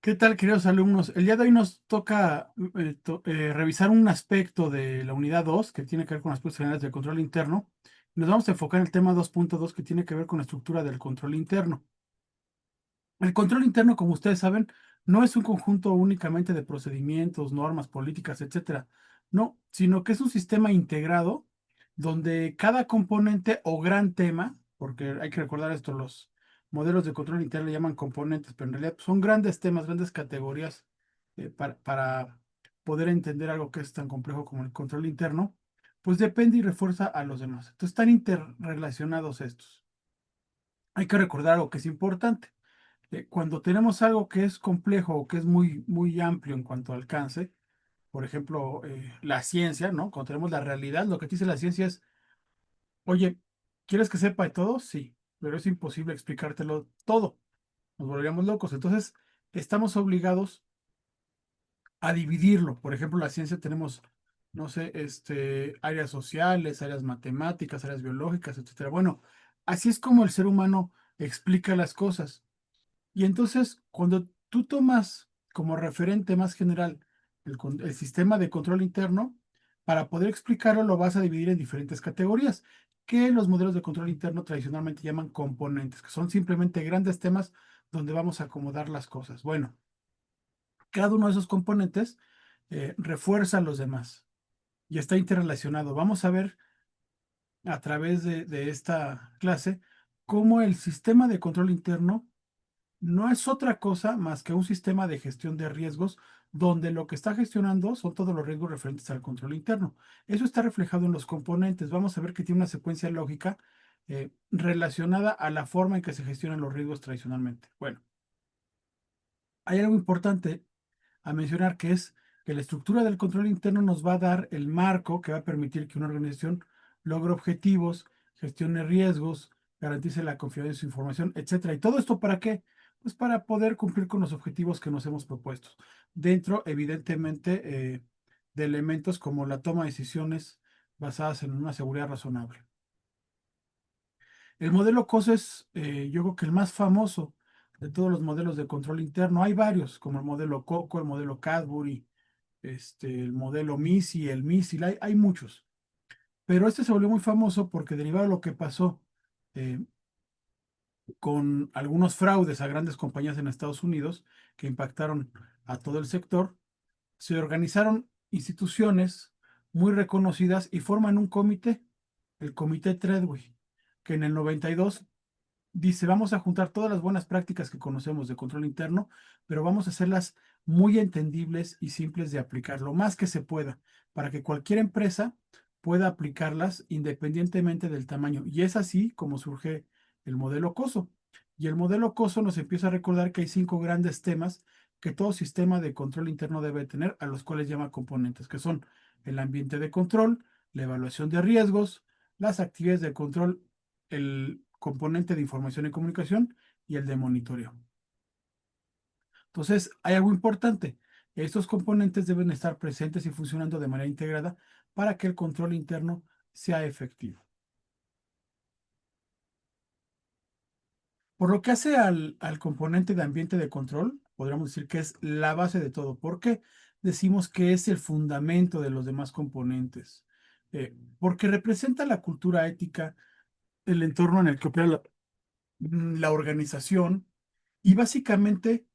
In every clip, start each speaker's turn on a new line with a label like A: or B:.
A: ¿Qué tal, queridos alumnos? El día de hoy nos toca revisar un aspecto de la unidad 2 que tiene que ver con aspectos generales del control interno. Nos vamos a enfocar en el tema 2.2 que tiene que ver con la estructura del control interno. El control interno, como ustedes saben, no es un conjunto únicamente de procedimientos, normas, políticas, etcétera. No, sino que es un sistema integrado donde cada componente o gran tema, porque hay que recordar esto, los modelos de control interno le llaman componentes, pero en realidad son grandes temas, grandes categorías para poder entender algo que es tan complejo como el control interno, pues depende y refuerza a los demás. Entonces están interrelacionados estos. Hay que recordar algo que es importante. Cuando tenemos algo que es complejo o que es muy, muy amplio en cuanto a alcance, por ejemplo, la ciencia, ¿no? Cuando tenemos la realidad, lo que te dice la ciencia es, oye, ¿quieres que sepa de todo? Sí, pero es imposible explicártelo todo. Nos volveríamos locos. Entonces, estamos obligados a dividirlo. Por ejemplo, la ciencia tenemos, no sé, áreas sociales, áreas matemáticas, áreas biológicas, etcétera. Bueno, así es como el ser humano explica las cosas. Y entonces, cuando tú tomas como referente más general el sistema de control interno, para poder explicarlo lo vas a dividir en diferentes categorías, que los modelos de control interno tradicionalmente llaman componentes, que son simplemente grandes temas donde vamos a acomodar las cosas. Bueno, cada uno de esos componentes refuerza a los demás y está interrelacionado. Vamos a ver a través de esta clase cómo el sistema de control interno no es otra cosa más que un sistema de gestión de riesgos donde lo que está gestionando son todos los riesgos referentes al control interno. Eso está reflejado en los componentes. Vamos a ver que tiene una secuencia lógica relacionada a la forma en que se gestionan los riesgos tradicionalmente. Bueno, hay algo importante a mencionar que es que la estructura del control interno nos va a dar el marco que va a permitir que una organización logre objetivos, gestione riesgos, garantice la confianza de su información, etcétera. ¿Y todo esto para qué? Pues para poder cumplir con los objetivos que nos hemos propuesto. Dentro, evidentemente, de elementos como la toma de decisiones basadas en una seguridad razonable. El modelo COSO es, yo creo que el más famoso de todos los modelos de control interno. Hay varios, como el modelo COCO, el modelo Cadbury, el modelo MISI, el MISIL, hay muchos. Pero este se volvió muy famoso porque derivado de lo que pasó eh, con algunos fraudes a grandes compañías en Estados Unidos que impactaron a todo el sector, se organizaron instituciones muy reconocidas y forman un comité, el Comité Treadway, que en el 92 dice, vamos a juntar todas las buenas prácticas que conocemos de control interno, pero vamos a hacerlas muy entendibles y simples de aplicar, lo más que se pueda, para que cualquier empresa pueda aplicarlas independientemente del tamaño. Y es así como surge el modelo COSO. Y el modelo COSO nos empieza a recordar que hay 5 grandes temas que todo sistema de control interno debe tener, a los cuales llama componentes, que son el ambiente de control, la evaluación de riesgos, las actividades de control, el componente de información y comunicación y el de monitoreo. Entonces, hay algo importante. Estos componentes deben estar presentes y funcionando de manera integrada para que el control interno sea efectivo. Por lo que hace al componente de ambiente de control, podríamos decir que es la base de todo. ¿Por qué decimos que es el fundamento de los demás componentes? Porque representa la cultura ética, el entorno en el que opera la organización y básicamente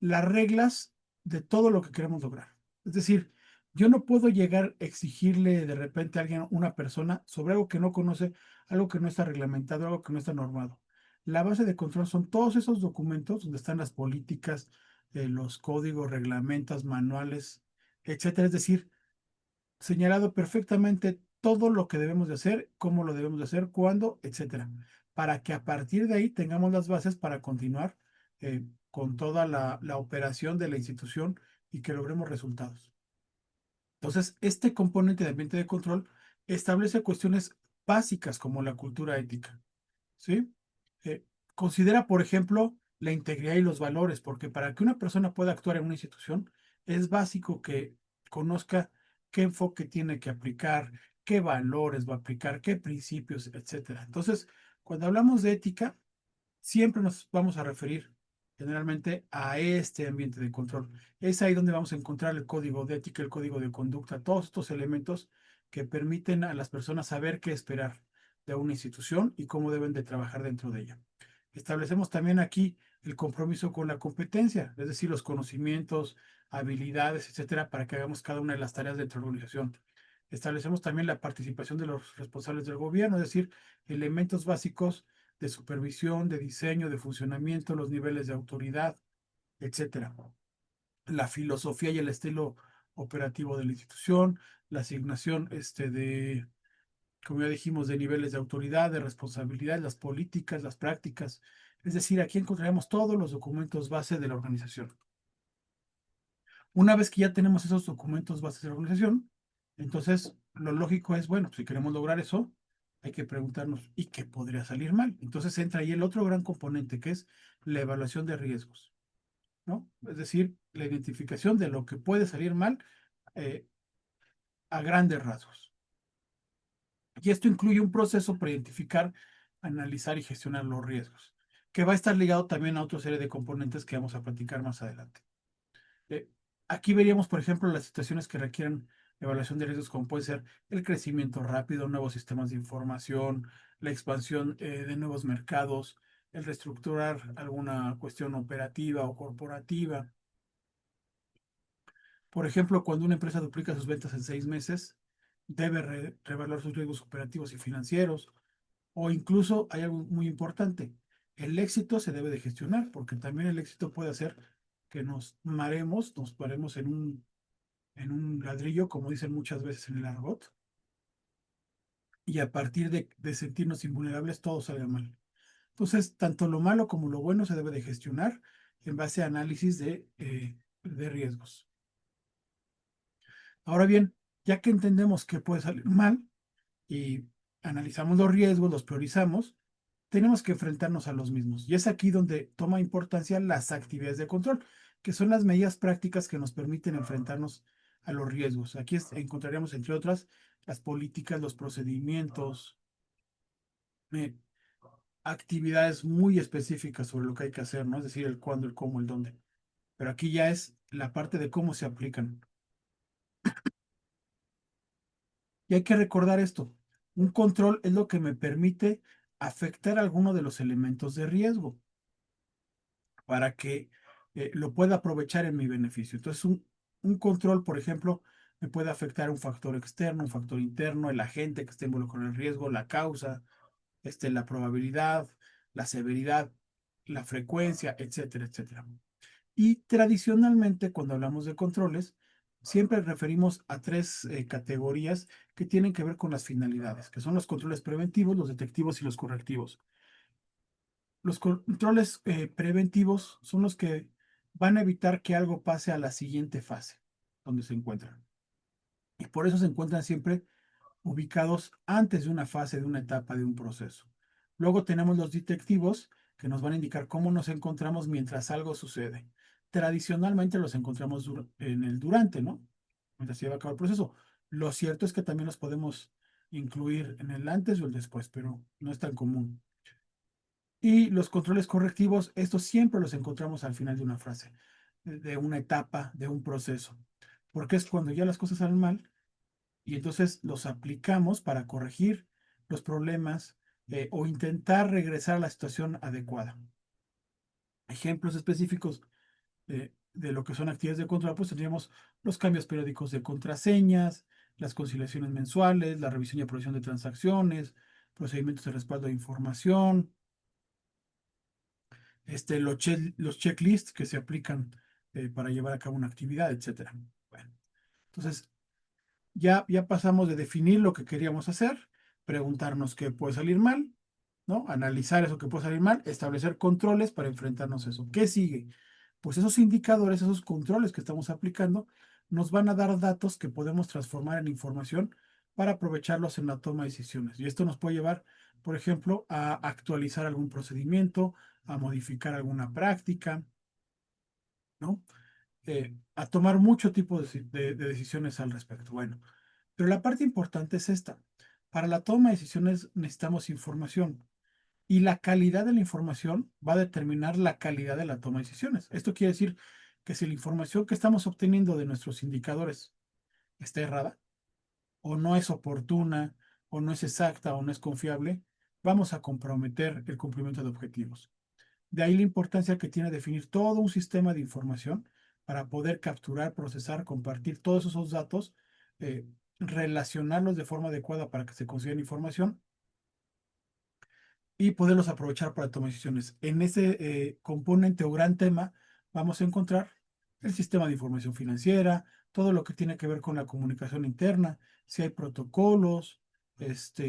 A: las reglas de todo lo que queremos lograr. Es decir, yo no puedo llegar a exigirle de repente a alguien, una persona, sobre algo que no conoce, algo que no está reglamentado, algo que no está normado. La base de control son todos esos documentos donde están las políticas, los códigos, reglamentos, manuales, etcétera. Es decir, señalado perfectamente todo lo que debemos de hacer, cómo lo debemos de hacer, cuándo, etcétera, para que a partir de ahí tengamos las bases para continuar con toda la operación de la institución y que logremos resultados. Entonces, este componente de ambiente de control establece cuestiones básicas como la cultura ética, ¿sí? Eh, considera, por ejemplo, la integridad y los valores, porque para que una persona pueda actuar en una institución es básico que conozca qué enfoque tiene que aplicar, qué valores va a aplicar, qué principios, etcétera. Entonces, cuando hablamos de ética, siempre nos vamos a referir generalmente a este ambiente de control. Es ahí donde vamos a encontrar el código de ética, el código de conducta, todos estos elementos que permiten a las personas saber qué esperar de una institución y cómo deben de trabajar dentro de ella. Establecemos también aquí el compromiso con la competencia, es decir, los conocimientos, habilidades, etcétera, para que hagamos cada una de las tareas dentro de la organización. Establecemos también la participación de los responsables del gobierno, es decir, elementos básicos de supervisión, de diseño, de funcionamiento, los niveles de autoridad, etcétera. La filosofía y el estilo operativo de la institución, la asignación como ya dijimos, de niveles de autoridad, de responsabilidad, las políticas, las prácticas. Es decir, aquí encontraremos todos los documentos base de la organización. Una vez que ya tenemos esos documentos bases de la organización, entonces lo lógico es, bueno, si queremos lograr eso, hay que preguntarnos, ¿y qué podría salir mal? Entonces entra ahí el otro gran componente que es la evaluación de riesgos, ¿no? Es decir, la identificación de lo que puede salir mal eh, a grandes rasgos. Y esto incluye un proceso para identificar, analizar y gestionar los riesgos, que va a estar ligado también a otra serie de componentes que vamos a platicar más adelante. Eh, Aquí veríamos, por ejemplo, las situaciones que requieren evaluación de riesgos, como puede ser el crecimiento rápido, nuevos sistemas de información, la expansión de nuevos mercados, el reestructurar alguna cuestión operativa o corporativa. Por ejemplo, cuando una empresa duplica sus ventas en 6 meses, debe revaluar sus riesgos operativos y financieros. O incluso hay algo muy importante, el éxito se debe de gestionar, porque también el éxito puede hacer que nos paremos en un ladrillo, como dicen muchas veces en el argot, y a partir de sentirnos invulnerables todo salga mal. Entonces, tanto lo malo como lo bueno se debe de gestionar en base a análisis de riesgos. Ahora bien, ya que entendemos que puede salir mal y analizamos los riesgos, los priorizamos, tenemos que enfrentarnos a los mismos. Y es aquí donde toma importancia las actividades de control, que son las medidas prácticas que nos permiten enfrentarnos a los riesgos. Aquí encontraríamos, entre otras, las políticas, los procedimientos, eh, actividades muy específicas sobre lo que hay que hacer, ¿no? Es decir, el cuándo, el cómo, el dónde. Pero aquí ya es la parte de cómo se aplican. Y hay que recordar esto. Un control es lo que me permite afectar alguno de los elementos de riesgo para que lo pueda aprovechar en mi beneficio. Entonces, un control, por ejemplo, me puede afectar un factor externo, un factor interno, el agente que esté involucrado en el riesgo, la causa, la probabilidad, la severidad, la frecuencia, etcétera, etcétera. Y tradicionalmente, cuando hablamos de controles, siempre referimos a tres categorías que tienen que ver con las finalidades, que son los controles preventivos, los detectivos y los correctivos. Los controles preventivos son los que van a evitar que algo pase a la siguiente fase donde se encuentran. Y por eso se encuentran siempre ubicados antes de una fase, de una etapa, de un proceso. Luego tenemos los detectivos que nos van a indicar cómo nos encontramos mientras algo sucede. Tradicionalmente los encontramos en el durante, ¿no? Mientras se lleva a cabo el proceso. Lo cierto es que también los podemos incluir en el antes o el después, pero no es tan común. Y los controles correctivos, estos siempre los encontramos al final de una frase, de una etapa, de un proceso, porque es cuando ya las cosas salen mal y entonces los aplicamos para corregir los problemas o intentar regresar a la situación adecuada. Ejemplos específicos de lo que son actividades de control, pues tendríamos los cambios periódicos de contraseñas, las conciliaciones mensuales, la revisión y aprobación de transacciones, procedimientos de respaldo de información, los checklists que se aplican para llevar a cabo una actividad, etcétera. Bueno, entonces ya pasamos de definir lo que queríamos hacer, preguntarnos qué puede salir mal, ¿no? Analizar eso que puede salir mal, establecer controles para enfrentarnos a eso. ¿Qué sigue? Pues esos indicadores, esos controles que estamos aplicando, nos van a dar datos que podemos transformar en información para aprovecharlos en la toma de decisiones. Y esto nos puede llevar, por ejemplo, a actualizar algún procedimiento, a modificar alguna práctica, ¿no? A tomar mucho tipo de decisiones al respecto. Bueno, pero la parte importante es esta. Para la toma de decisiones necesitamos información. Y la calidad de la información va a determinar la calidad de la toma de decisiones. Esto quiere decir que si la información que estamos obteniendo de nuestros indicadores está errada, o no es oportuna, o no es exacta, o no es confiable, vamos a comprometer el cumplimiento de objetivos. De ahí la importancia que tiene definir todo un sistema de información para poder capturar, procesar, compartir todos esos datos, eh, relacionarlos de forma adecuada para que se consideren información y poderlos aprovechar para tomar decisiones. En ese componente o gran tema vamos a encontrar el sistema de información financiera, todo lo que tiene que ver con la comunicación interna, si hay protocolos,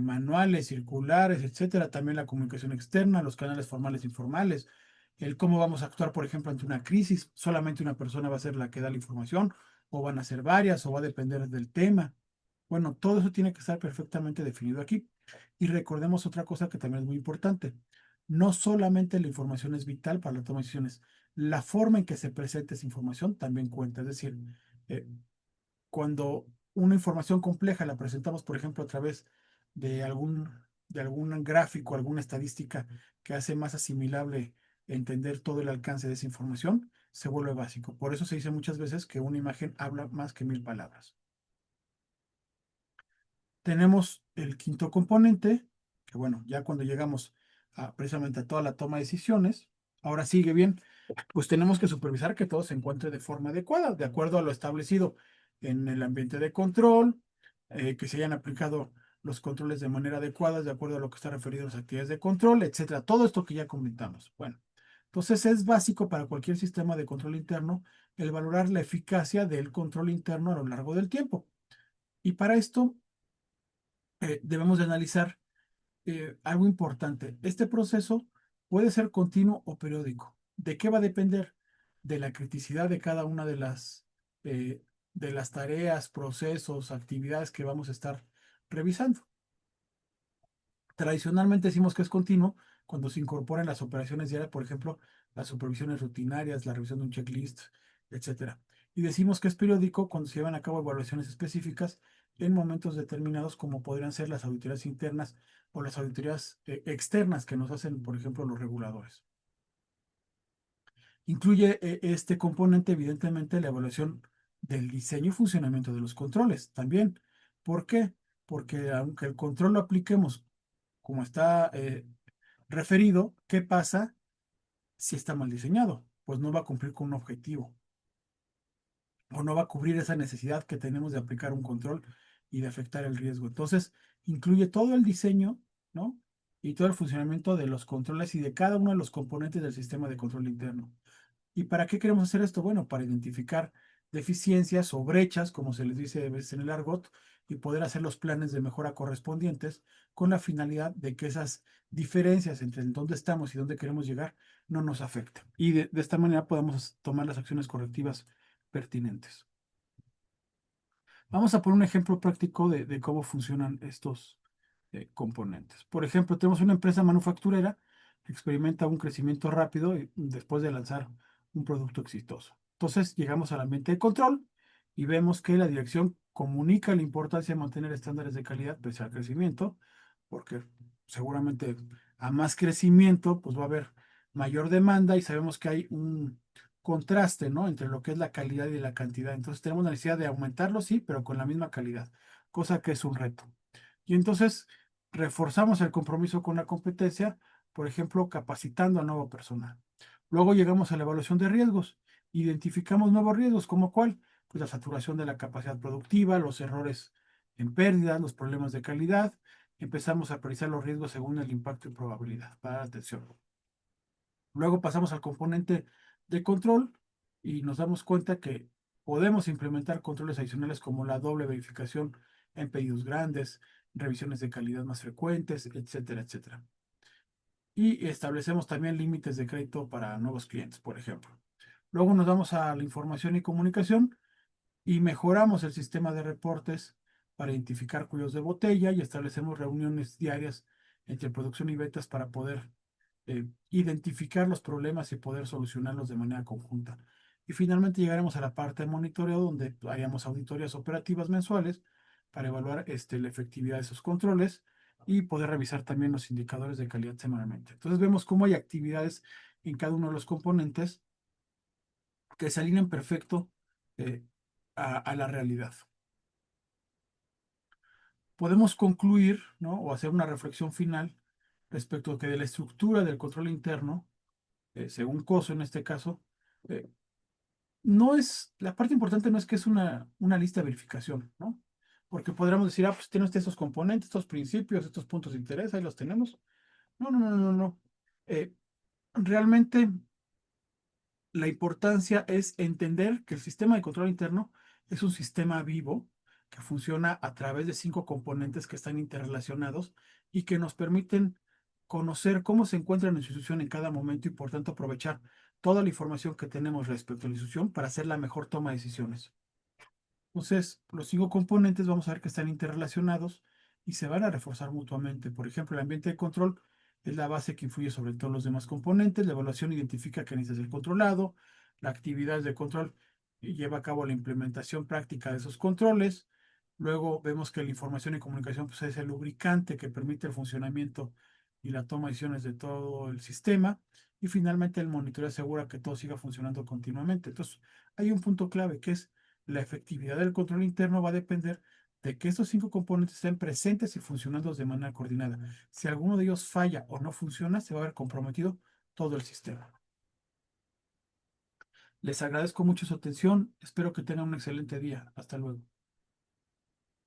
A: manuales, circulares, etcétera, también la comunicación externa, los canales formales e informales, el cómo vamos a actuar, por ejemplo, ante una crisis, solamente una persona va a ser la que da la información, o van a ser varias, o va a depender del tema. Bueno, todo eso tiene que estar perfectamente definido aquí. Y recordemos otra cosa que también es muy importante. No solamente la información es vital para la toma de decisiones, la forma en que se presenta esa información también cuenta. Es decir, eh, cuando una información compleja la presentamos, por ejemplo, a través de de algún gráfico, alguna estadística que hace más asimilable entender todo el alcance de esa información, se vuelve básico. Por eso se dice muchas veces que una imagen habla más que 1000 palabras. Tenemos el quinto componente, que bueno, ya cuando llegamos precisamente a toda la toma de decisiones, ahora sigue bien, pues tenemos que supervisar que todo se encuentre de forma adecuada, de acuerdo a lo establecido en el ambiente de control, que se hayan aplicado los controles de manera adecuada, de acuerdo a lo que está referido a las actividades de control, etcétera. Todo esto que ya comentamos. Bueno, entonces es básico para cualquier sistema de control interno el valorar la eficacia del control interno a lo largo del tiempo. Y para esto debemos de analizar algo importante. Este proceso puede ser continuo o periódico. ¿De qué va a depender? De la criticidad de cada una eh, de las tareas, procesos, actividades que vamos a estar revisando. Tradicionalmente decimos que es continuo cuando se incorporan las operaciones diarias, por ejemplo, las supervisiones rutinarias, la revisión de un checklist, etcétera. Y decimos que es periódico cuando se llevan a cabo evaluaciones específicas en momentos determinados, como podrían ser las auditorías internas o las auditorías externas que nos hacen, por ejemplo, los reguladores. Incluye este componente, evidentemente, la evaluación del diseño y funcionamiento de los controles también. ¿Por qué? Porque aunque el control lo apliquemos como está referido, ¿qué pasa si está mal diseñado? Pues no va a cumplir con un objetivo o no va a cubrir esa necesidad que tenemos de aplicar un control y de afectar el riesgo. Entonces, incluye todo el diseño, ¿no? Y todo el funcionamiento de los controles y de cada uno de los componentes del sistema de control interno. ¿Y para qué queremos hacer esto? Bueno, para identificar deficiencias o brechas, como se les dice a veces en el argot, y poder hacer los planes de mejora correspondientes con la finalidad de que esas diferencias entre dónde estamos y dónde queremos llegar no nos afecten. Y de esta manera podemos tomar las acciones correctivas pertinentes. Vamos a poner un ejemplo práctico de cómo funcionan estos componentes. Por ejemplo, tenemos una empresa manufacturera que experimenta un crecimiento rápido después de lanzar un producto exitoso. Entonces, llegamos al ambiente de control y vemos que la dirección comunica la importancia de mantener estándares de calidad pese al crecimiento, porque seguramente a más crecimiento, pues va a haber mayor demanda y sabemos que hay un contraste, ¿no? Entre lo que es la calidad y la cantidad. Entonces tenemos la necesidad de aumentarlo, sí, pero con la misma calidad, cosa que es un reto. Y entonces reforzamos el compromiso con la competencia, por ejemplo, capacitando a nuevo personal. Luego llegamos a la evaluación de riesgos. Identificamos nuevos riesgos, ¿como cuál? Pues la saturación de la capacidad productiva, los errores en pérdidas, los problemas de calidad. Empezamos a priorizar los riesgos según el impacto y probabilidad. Para atención. Luego pasamos al componente de control y nos damos cuenta que podemos implementar controles adicionales como la doble verificación en pedidos grandes, revisiones de calidad más frecuentes, etcétera, etcétera. Y establecemos también límites de crédito para nuevos clientes, por ejemplo. Luego nos vamos a la información y comunicación y mejoramos el sistema de reportes para identificar cuellos de botella y establecemos reuniones diarias entre producción y ventas para poder identificar los problemas y poder solucionarlos de manera conjunta. Y finalmente llegaremos a la parte de monitoreo donde haríamos auditorías operativas mensuales para evaluar la efectividad de esos controles y poder revisar también los indicadores de calidad semanalmente. Entonces vemos cómo hay actividades en cada uno de los componentes que se alinean perfecto eh, a la realidad. Podemos concluir, ¿no? O hacer una reflexión final respecto a que de la estructura del control interno, según COSO en este caso, eh, no es, la parte importante no es que es una lista de verificación, ¿no? Porque podríamos decir, ah, pues tiene usted estos componentes, estos principios, estos puntos de interés, ahí los tenemos. No, no, no, no, no. Eh, realmente la importancia es entender que el sistema de control interno es un sistema vivo que funciona a través de 5 componentes que están interrelacionados y que nos permiten conocer cómo se encuentra la institución en cada momento y por tanto aprovechar toda la información que tenemos respecto a la institución para hacer la mejor toma de decisiones. Entonces, los 5 componentes vamos a ver que están interrelacionados y se van a reforzar mutuamente. Por ejemplo, el ambiente de control es la base que influye sobre todos los demás componentes. La evaluación identifica que necesita ser controlado. La actividad de control lleva a cabo la implementación práctica de esos controles. Luego vemos que la información y comunicación pues, es el lubricante que permite el funcionamiento y la toma de decisiones de todo el sistema. Y finalmente el monitoreo asegura que todo siga funcionando continuamente. Entonces, hay un punto clave que es la efectividad del control interno va a depender de que estos 5 componentes estén presentes y funcionando de manera coordinada. Si alguno de ellos falla o no funciona, se va a ver comprometido todo el sistema. Les agradezco mucho su atención. Espero que tengan un excelente día. Hasta luego.